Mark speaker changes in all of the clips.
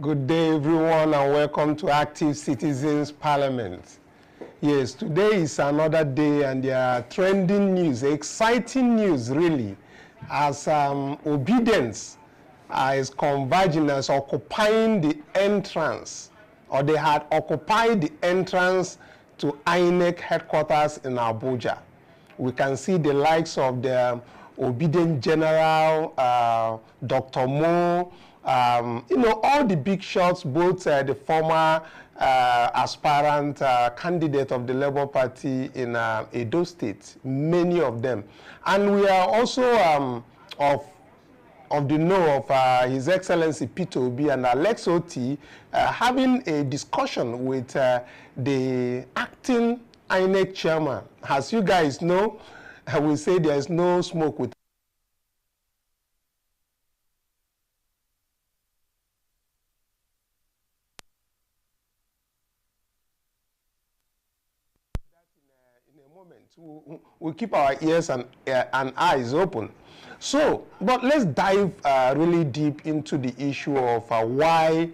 Speaker 1: Good day, everyone, and welcome to Active Citizens Parliament. Yes, today is another day, and there are trending news, exciting news, really, as Obidients is converging, as occupying the entrance, or they had occupied the entrance to INEC headquarters in Abuja. We can see the likes of the Obidient General, Dr. Mo, all the big shots, both the former aspirant candidate of the Labour Party in Edo State, many of them. And we are also of the know of His Excellency Peter Obi and Alex Oti having a discussion with the acting INEC chairman. As you guys know, we say there is no smoke with we'll keep our ears and eyes open. So, but let's dive really deep into the issue of why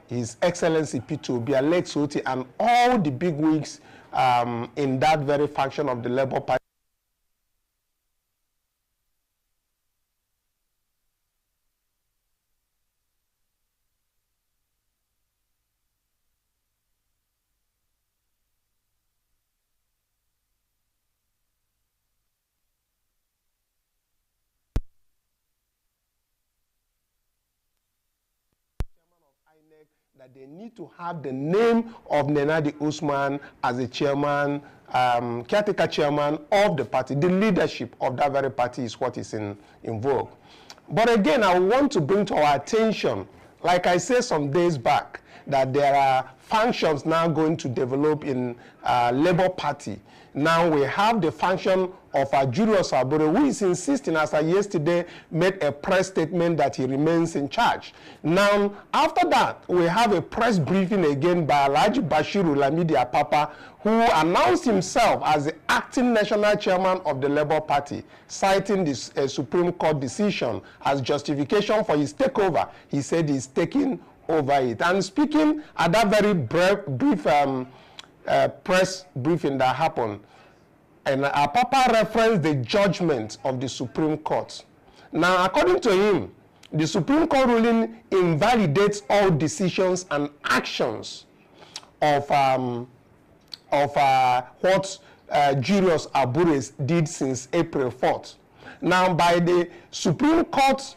Speaker 1: His Excellency Peter Obi, Alex Oti, and all the big wigs in that very faction of the Labour Party that they need to have the name of Nenadi Usman as the chairman, caretaker chairman of the party. The leadership of that very party is what is in vogue. But again, I want to bring to our attention, like I said some days back, that there are functions now going to develop in Labour Party. Now we have the function of Hqtrs, who is insisting, as I yesterday made a press statement, that he remains in charge. Now, after that, we have a press briefing again by Alhaji Bashiru Lamidi Apapa, who announced himself as the acting national chairman of the Labour Party, citing this Supreme Court decision as justification for his takeover. He said he's taking over it. And speaking at that very brief press briefing that happened, and Papa referenced the judgment of the Supreme Court. Now, according to him, the Supreme Court ruling invalidates all decisions and actions of what Julius Abures did since April 4th. Now, by the Supreme Court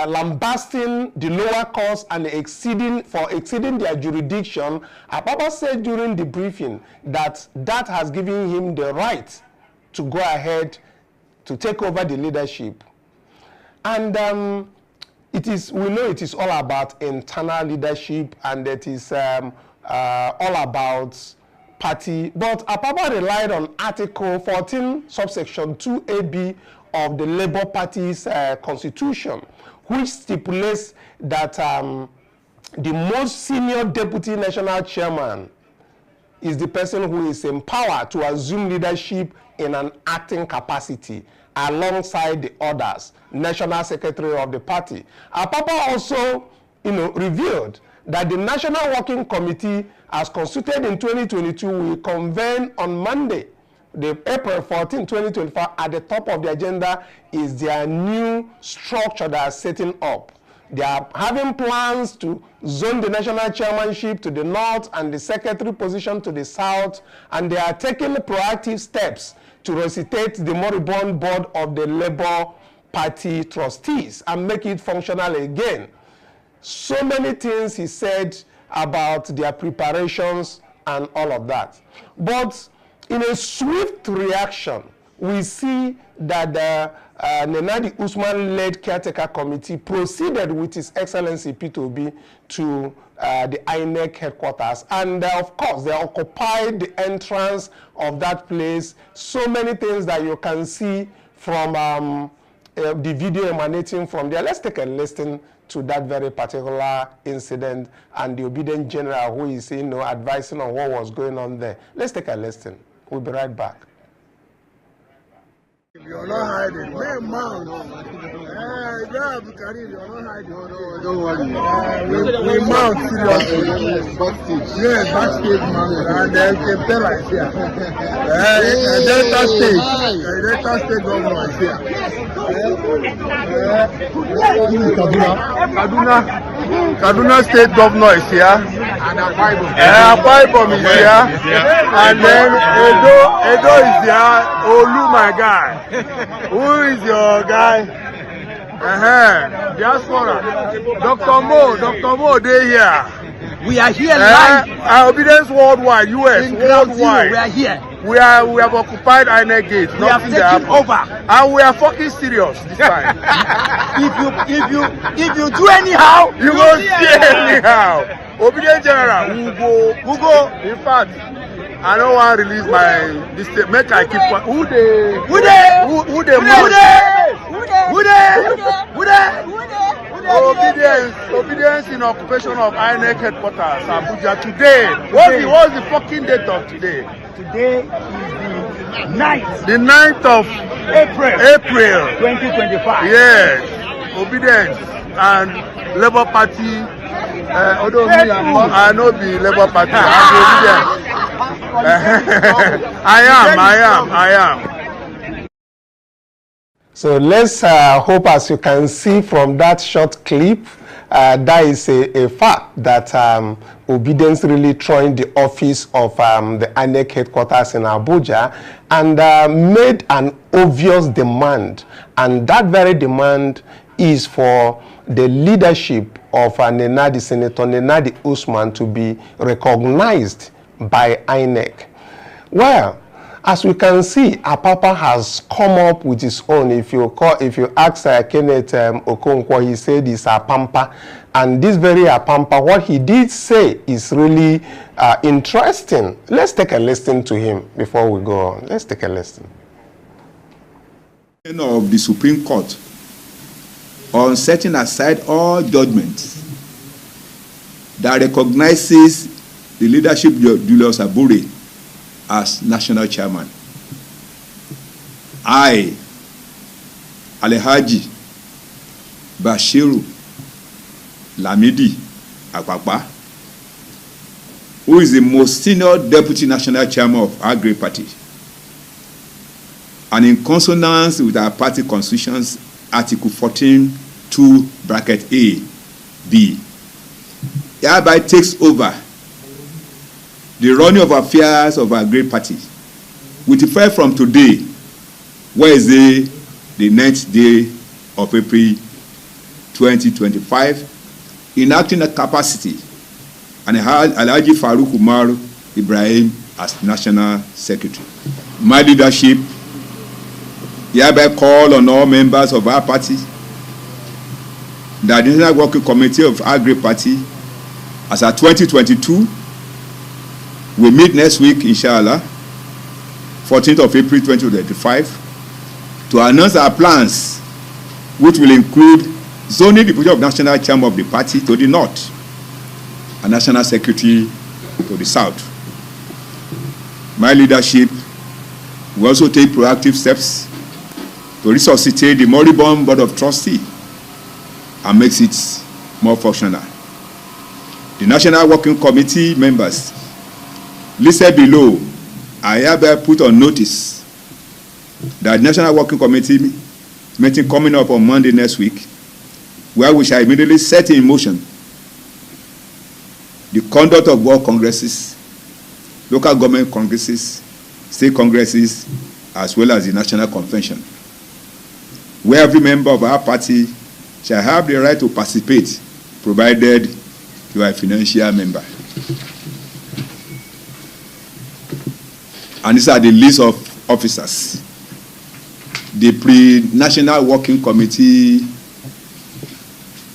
Speaker 1: lambasting the lower courts and exceeding their jurisdiction, Apapa said during the briefing that that has given him the right to go ahead to take over the leadership. And we know it is all about internal leadership, and it is all about party. But Apapa relied on Article 14, subsection 2AB of the Labour Party's constitution, which stipulates that the most senior deputy national chairman is the person who is empowered to assume leadership in an acting capacity alongside the others, national secretary of the party. Apapa also, revealed that the National Working Committee, as constituted in 2022, will convene on Monday, the April 14, 2024, at the top of the agenda is their new structure that is setting up. They are having plans to zone the national chairmanship to the north and the secretary position to the south, and they are taking proactive steps to resuscitate the moribund board of the Labour Party trustees and make it functional again. So many things he said about their preparations and all of that. But in a swift reaction, we see that the Nenadi Usman-led caretaker committee proceeded with His Excellency Peter Obi to the INEC headquarters. And of course, they occupied the entrance of that place. So many things that you can see from the video emanating from there. Let's take a listen to that very particular incident and the Obidient General who is advising on what was going on there. Let's take a listen. We'll be right back.
Speaker 2: You're not hiding. Man, Don't worry. We mount seriously. Yes, backstage mount. And then Kempela is here. Delta State governor is here. Kaduna State governor is here. And Akwa Ibom is here. And then Edo is there. Olu, my guy. Who is your guy? Diaspora. Dr. Mo, they here.
Speaker 3: We are here live.
Speaker 2: Obidients worldwide, US, worldwide.
Speaker 3: We are here.
Speaker 2: We have occupied INEC gate.
Speaker 3: We have taken over.
Speaker 2: And we are fucking serious this time.
Speaker 3: if you do anyhow,
Speaker 2: you will see anyhow. Obidient General, who go. In fact, I don't want to release my this make I keep who they Obidients in occupation of INEC headquarters, Abuja today. What's the fucking date of today?
Speaker 3: Today is the 9th.
Speaker 2: The 9th of April
Speaker 3: 2025.
Speaker 2: Yes, Obidients and Labour Party. Although me, I know the Labour Party. I am.
Speaker 1: So let's hope, as you can see from that short clip, that is a fact that Obidients really joined the office of the INEC headquarters in Abuja and made an obvious demand. And that very demand is for the leadership of Senator Nenadi Usman to be recognized by INEC. Well, as we can see, Apapa has come up with his own. If you ask Kenneth Okonkwo, he said it's Apampa. And this very Apampa, what he did say is really interesting. Let's take a listen to him before we go on. Let's take a listen.
Speaker 4: Of the Supreme Court on setting aside all judgments that recognizes the leadership of Julius Abure as national chairman. I, Alhaji Bashiru Lamidi Akpakpa, who is the most senior deputy national chairman of our great party, and in consonance with our party constitution's Article 14(2)(a), B, hereby takes over the running of affairs of our great party with effect from today, Wednesday, the 9th day of April 2025, in acting a capacity, and Alhaji Farouk Umar Ibrahim as National Secretary. My leadership hereby call on all members of our party, the National Working Committee of our great party, as at 2022, we meet next week, inshallah, 14th of April 2025, to announce our plans, which will include zoning the position of national chairman of the party to the north and national secretary to the south. My leadership will also take proactive steps to resuscitate the moribund board of trustees and makes it more functional. The National Working Committee members listed below are hereby put on notice that the National Working Committee meeting coming up on Monday next week, where we shall immediately set in motion the conduct of world congresses, local government congresses, state congresses, as well as the National Convention, where every member of our party shall have the right to participate, provided you are a financial member. And these are the list of officers. The pre-National Working Committee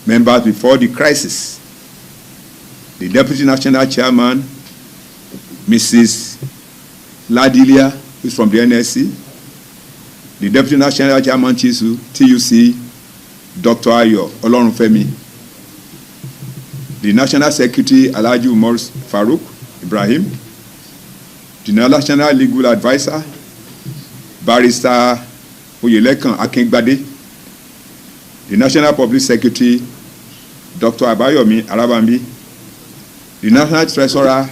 Speaker 4: members before the crisis. The Deputy National Chairman, Mrs. Ladilia, who is from the NSC. The Deputy National Chairman, TUC, Dr. Ayo Olorunfemi. The National Secretary, Alhaji Umar Farouk Ibrahim. The National Legal Advisor, Barrister Oyelekan Akingbade. the National Public Secretary, Dr. Abayomi Arabambi, the National Treasurer,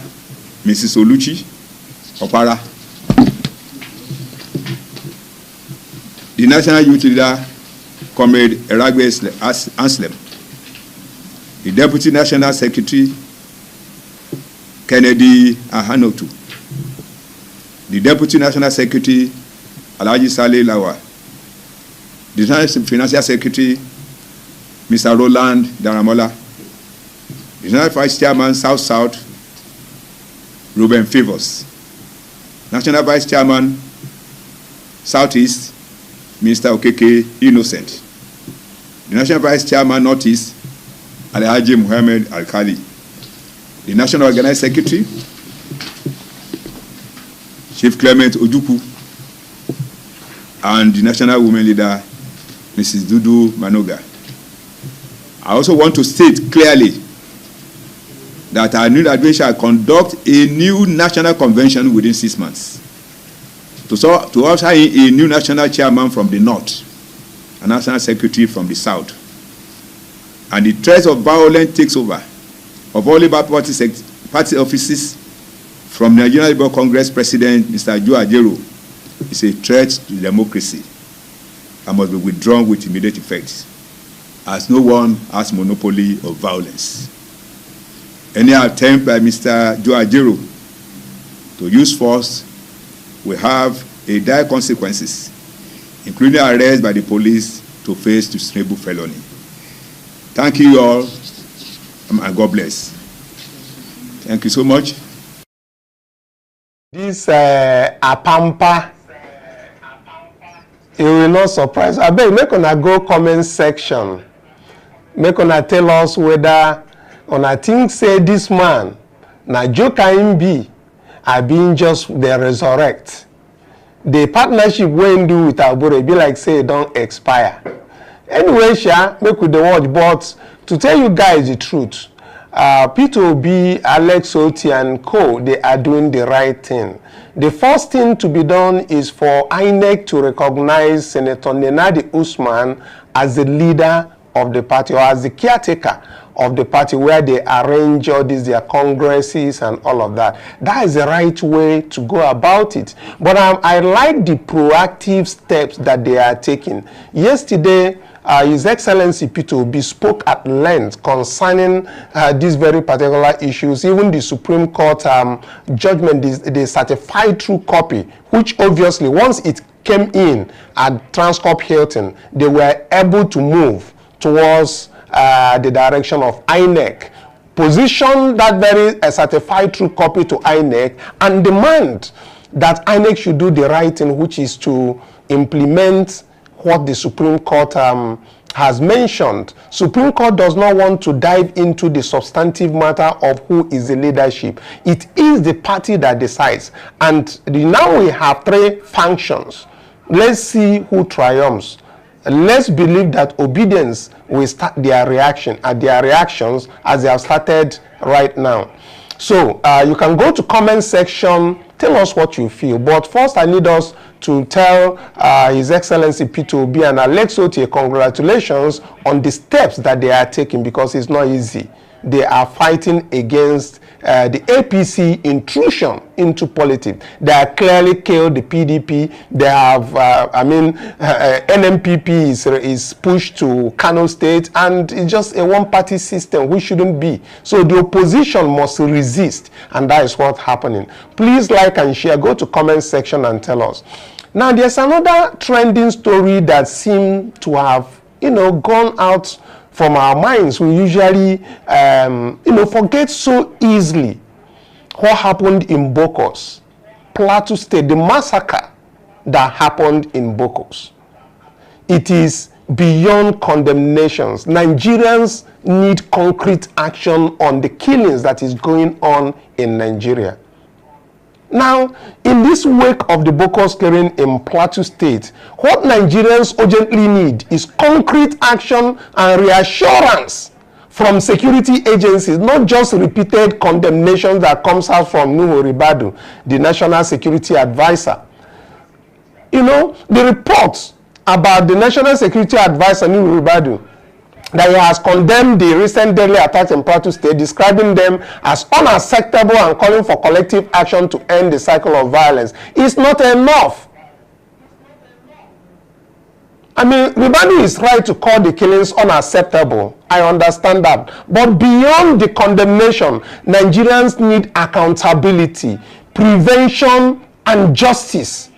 Speaker 4: Mrs. Oluchi Opara, the National Youth Leader, Comrade Eragbe Anslem, the Deputy National Secretary, Kennedy Ahanotu, the Deputy National Secretary, Alhaji Saleh Lawa, the National Financial Secretary, Mr. Roland Daramola, the National Vice Chairman, South-South, Ruben Favors, National Vice Chairman, Southeast, Mr. Okeke Innocent, the National Vice Chairman, Northeast, Alhaji Muhammad Alkali, the National Organized Secretary, Chief Clement Ojuku, and the National Women Leader, Mrs. Dudu Manoga. I also want to state clearly that our new administration shall conduct a new national convention within 6 months to usher in a new national chairman from the north, a national secretary from the south, and the threat of violent takeover of all Labour party offices from Nigerian Labour Congress President Mr. Joe Ajero is a threat to democracy and must be withdrawn with immediate effect, as no one has monopoly of violence. Any attempt by Mr. Joe Ajero to use force will have a dire consequences, including arrest by the police to face treasonable felony. Thank you all, and God bless. Thank you so much.
Speaker 1: This Apampa, it will not surprise. I beg, make una go comment section. Make una tell us whether una think say this man na joker him be, I been just the resurrect. The partnership we do with Abure be like say it don't expire. Anyway, sha, make with the watch, but to tell you guys the truth, P2B, Alex Oti and co, they are doing the right thing. The first thing to be done is for INEC to recognize Senator Nenadi Usman as the leader of the party, or as the caretaker of the party, where they arrange all these their congresses and all of that. That is the right way to go about it. But I like the proactive steps that they are taking. Yesterday, His Excellency P2B spoke at length concerning these very particular issues. Even the Supreme Court judgment, the certified true copy, which obviously once it came in at Transcorp Hilton, they were able to move towards the direction of INEC, position that very certified true copy to INEC, and demand that INEC should do the right thing, which is to implement what the Supreme Court has mentioned. Supreme Court does not want to dive into the substantive matter of who is the leadership. It is the party that decides. And now we have 3 functions. Let's see who triumphs. Let's believe that Obidients will start their reactions as they have started right now. So you can go to comment section, tell us what you feel. But first, I need us to tell His Excellency P2B and Alex Oti congratulations on the steps that they are taking, because it's not easy. They are fighting against the APC intrusion into politics. They have clearly killed the PDP. They have, NMPP is pushed to Kano State, and it's just a one-party system, which shouldn't be. So the opposition must resist, and that is what's happening. Please like and share. Go to comment section and tell us. Now, there's another trending story that seemed to have, gone out from our minds. We usually, forget so easily what happened in Bokos, Plateau State, the massacre that happened in Bokos. It is beyond condemnations. Nigerians need concrete action on the killings that is going on in Nigeria. Now, in this wake of the Bokos killing in Plateau State, what Nigerians urgently need is concrete action and reassurance from security agencies, not just repeated condemnations that comes out from Nuhu Ribadu, the National Security Advisor. The reports about the National Security Advisor, Nuhu Ribadu, that he has condemned the recent deadly attacks in Plateau State, describing them as unacceptable and calling for collective action to end the cycle of violence, is not enough. I mean, Ribadu is right to call the killings unacceptable. I understand that. But beyond the condemnation, Nigerians need accountability, prevention, and justice.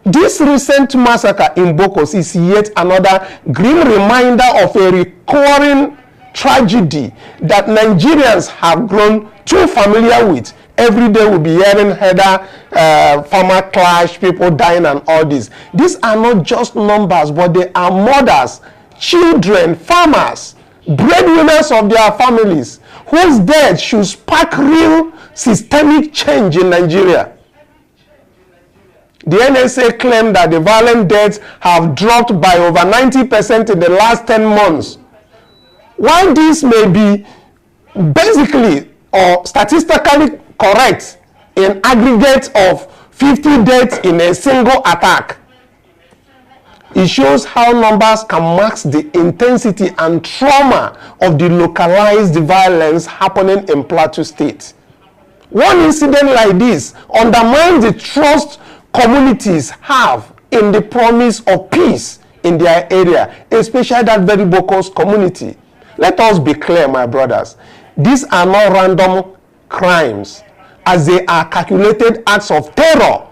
Speaker 1: This recent massacre in Bokos is yet another grim reminder of a recurring tragedy that Nigerians have grown too familiar with. Every day we'll be hearing header, farmer clash, people dying and all this. These are not just numbers, but they are mothers, children, farmers, breadwinners of their families, whose death should spark real systemic change in Nigeria. The NSA claimed that the violent deaths have dropped by over 90% in the last 10 months. While this may be basically or statistically correct in aggregate of 50 deaths in a single attack, it shows how numbers can mask the intensity and trauma of the localized violence happening in Plateau State. One incident like this undermines the trust communities have in the promise of peace in their area, especially that very Bokos community. Let us be clear, my brothers. These are not random crimes, as they are calculated acts of terror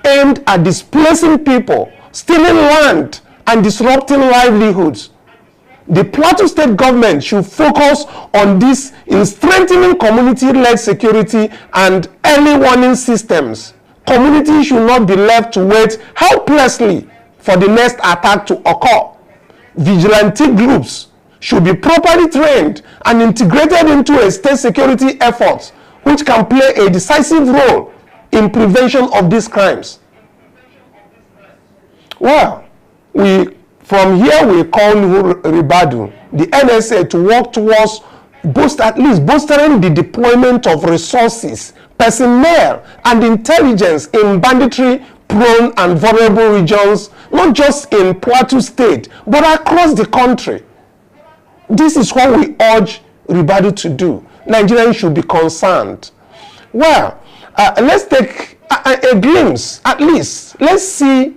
Speaker 1: aimed at displacing people, stealing land, and disrupting livelihoods. The Plateau State government should focus on this in strengthening community-led security and early warning systems. Communities should not be left to wait helplessly for the next attack to occur. Vigilante groups should be properly trained and integrated into a state security effort, which can play a decisive role in prevention of these crimes. Well, from here we call Nuhu Ribadu, the NSA, to work towards at least bolstering the deployment of resources, personnel, and intelligence in banditry-prone and vulnerable regions, not just in Plateau State, but across the country. This is what we urge Ribadu to do. Nigerians should be concerned. Well, let's take a glimpse, at least. Let's see,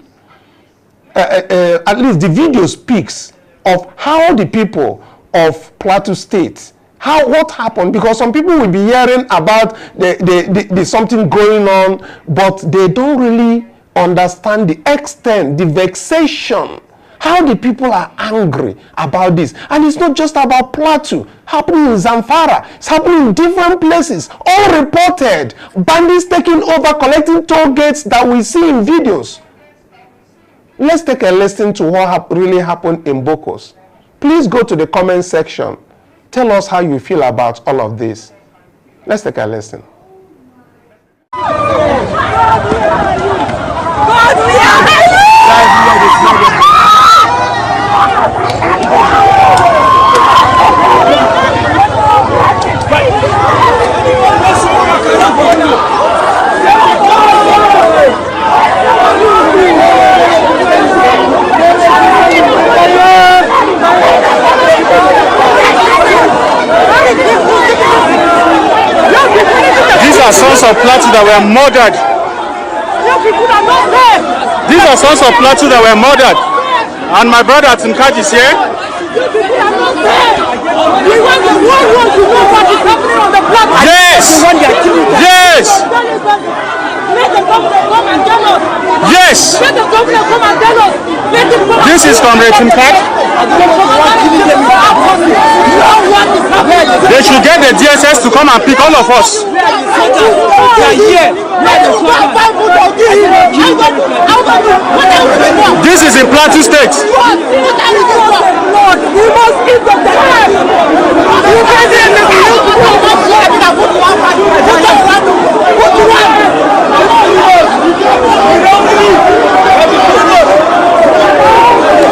Speaker 1: at least the video speaks of how the people of Plateau State, what happened, because some people will be hearing about the something going on, but they don't really understand the extent, the vexation, how the people are angry about this. And it's not just about Plateau, happening in Zamfara, it's happening in different places, all reported, bandits taking over, collecting toll gates that we see in videos. Let's take a listen to what really happened in Bokos. Please go to the comment section. Tell us how you feel about all of this. Let's take a listen.
Speaker 2: These are sons of Plateau that were murdered. These are sons of Plateau that were murdered. And my brother Hqtrs is here.
Speaker 5: We want the whole world to know what is happening on the Plateau.
Speaker 2: Yes! Yes!
Speaker 5: Let the governor come and tell us.
Speaker 2: Yes!
Speaker 5: Let the governor come and tell us. Let him come.
Speaker 2: This is Comrade Hqtrs. They should get the DSS to come and pick all of us. This is in Plateau State.
Speaker 5: We must give them the time.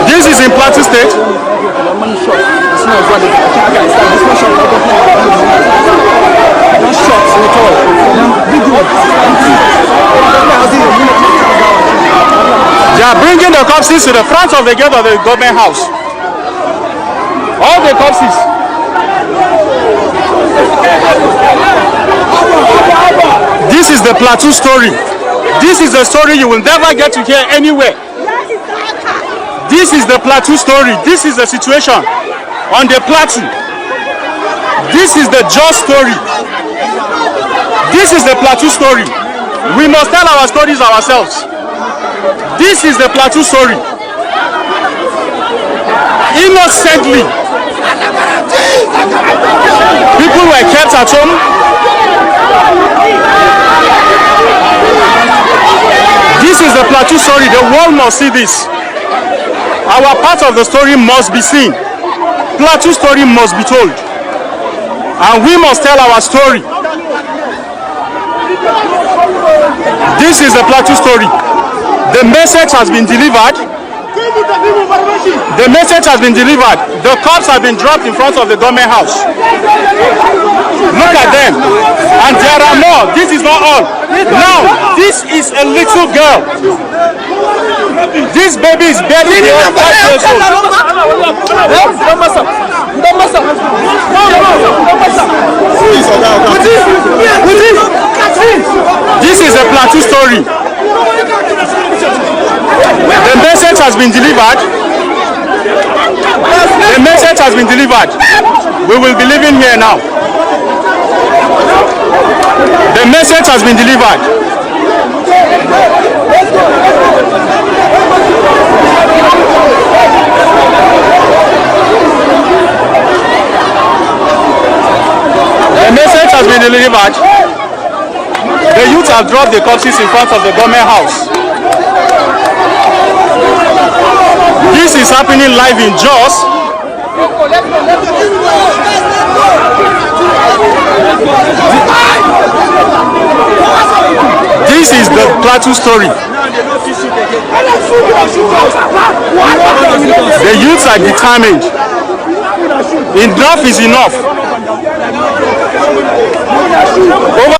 Speaker 2: This is in Plateau State.
Speaker 6: They are bringing the corpses to the front of the gate of the government house. All the corpses. This is the Plateau story. This is the story you will never get to hear anywhere. This is the Plateau story. This is the situation on the Plateau. This is the just story. This is the Plateau story. We must tell our stories ourselves. This is the Plateau story. Innocently, people were kept at home. This is the Plateau story. The world must see this. Our part of the story must be seen. Plateau story must be told. And we must tell our story. This is the Plateau story. The message has been delivered. The message has been delivered. The cops have been dropped in front of the government house. Look at them. And there are more. This is not all. Now, this is a little girl. This baby is barely 5 years old. This is a Plateau story. The message has been delivered. The message has been delivered. We will be living here now. The message has been delivered. The message has been delivered. The youth have dropped the corpses in front of the government house. This is happening live in Jos. This is the Plateau story. The youths are determined. Enough is enough. Over